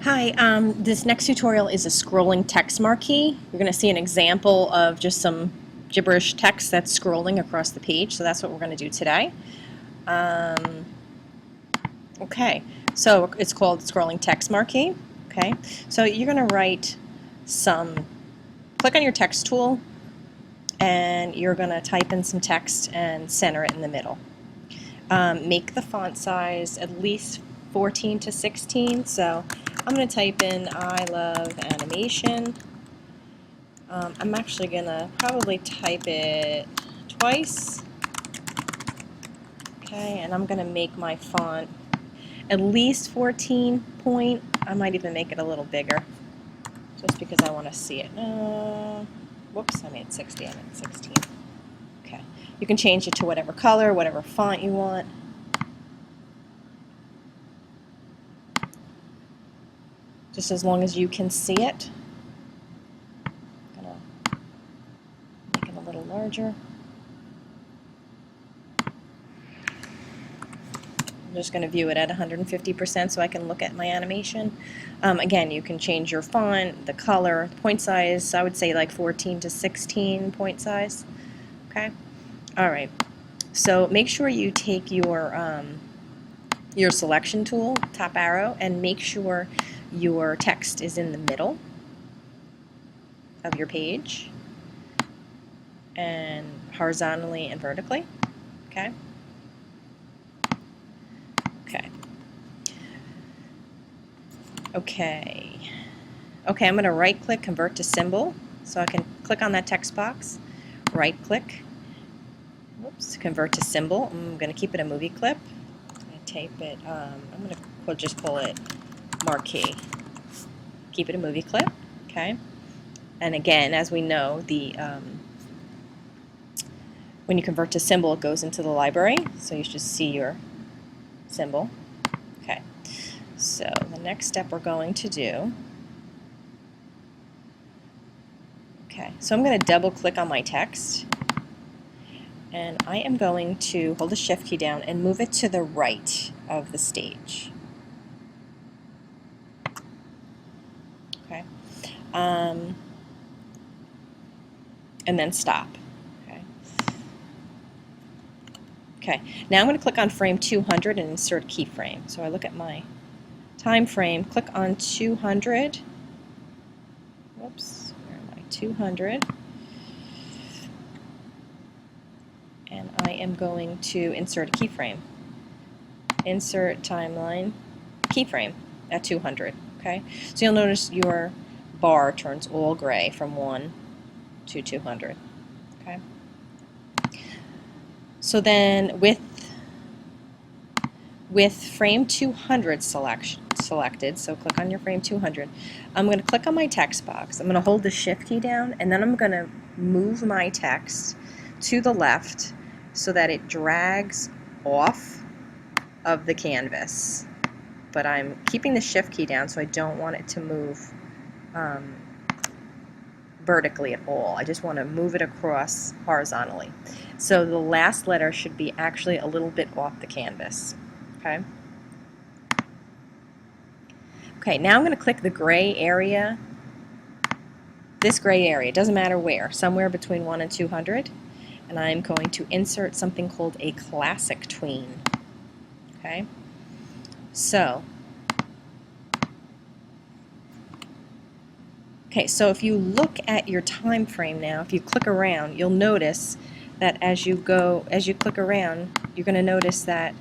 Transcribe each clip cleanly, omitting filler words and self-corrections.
Hi, this next tutorial is a scrolling text marquee. You're going to see an example of just some gibberish text that's scrolling across the page, so that's what we're going to do today. Okay, so it's called scrolling text marquee. Okay, so you're going to write click on your text tool, and you're going to type in some text and center it in the middle. Make the font size at least 14 to 16, so I'm going to type in I love animation. I'm actually going to probably type it twice. Okay, and I'm going to make my font at least 14 point. I might even make it a little bigger just because I want to see it. Whoops, I made 60, I made 16. Okay, you can change it to whatever color, whatever font you want. Just as long as you can see it. I'm going to make it a little larger. I'm just going to view it at 150% so I can look at my animation. Again, you can change your font, the color, the point size. I would say like 14 to 16 point size. Okay? Alright. So make sure you take your selection tool, top arrow, and make sure your text is in the middle of your page and horizontally and vertically. Okay? Okay. Okay, I'm going to right click, convert to symbol, so I can click on that text box, right click, whoops, convert to symbol. I'm going to keep it a movie clip. I'm going to type it, I'm going to just call it marquee. Keep it a movie clip, okay? And again, as we know, when you convert to symbol, it goes into the library, so you should see your symbol. Okay, so the next step we're going to do, okay, so I'm going to double click on my text, and I am going to hold the shift key down and move it to the right of the stage. Okay, and then stop. Okay, now I'm going to click on frame 200 and insert keyframe. So I look at my time frame, click on 200. Whoops, where am I? 200. And I am going to insert a keyframe. Insert timeline, keyframe at 200. Okay, so you'll notice your bar turns all gray from 1 to 200. Okay. So then with frame 200 selected, so click on your frame 200, I'm going to click on my text box. I'm going to hold the shift key down, and then I'm going to move my text to the left so that it drags off of the canvas. But I'm keeping the shift key down so I don't want it to move vertically at all. I just want to move it across horizontally. So the last letter should be actually a little bit off the canvas. Okay. Okay, now I'm going to click the gray area. This gray area, it doesn't matter where, somewhere between 1 and 200. And I'm going to insert something called a classic tween. Okay. So so if you look at your time frame now, if you click around, you'll notice that as you click around, you're going to notice that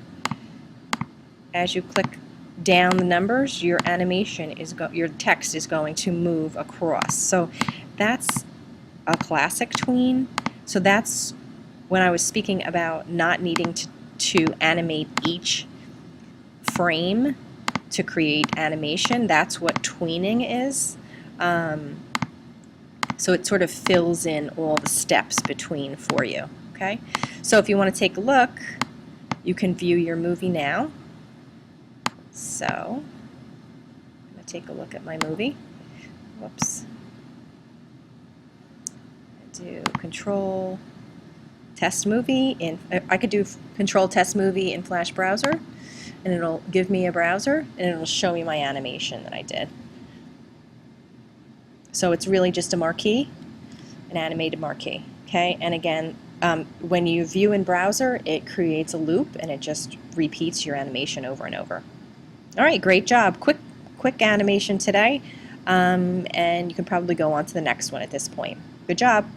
as you click down the numbers, your animation your text is going to move across. So that's a classic tween. So that's when I was speaking about not needing to animate each frame to create animation. That's what tweening is. So it sort of fills in all the steps between for you. Okay? So if you want to take a look, you can view your movie now. So I'm going to take a look at my movie. Whoops. I do Control Test Movie I could do Control Test Movie in Flash Browser. and it'll give me a browser, and it'll show me my animation that I did. So it's really just a marquee, an animated marquee. Okay, and again, when you view in browser, it creates a loop and it just repeats your animation over and over. All right, great job. Quick animation today, and you can probably go on to the next one at this point. Good job.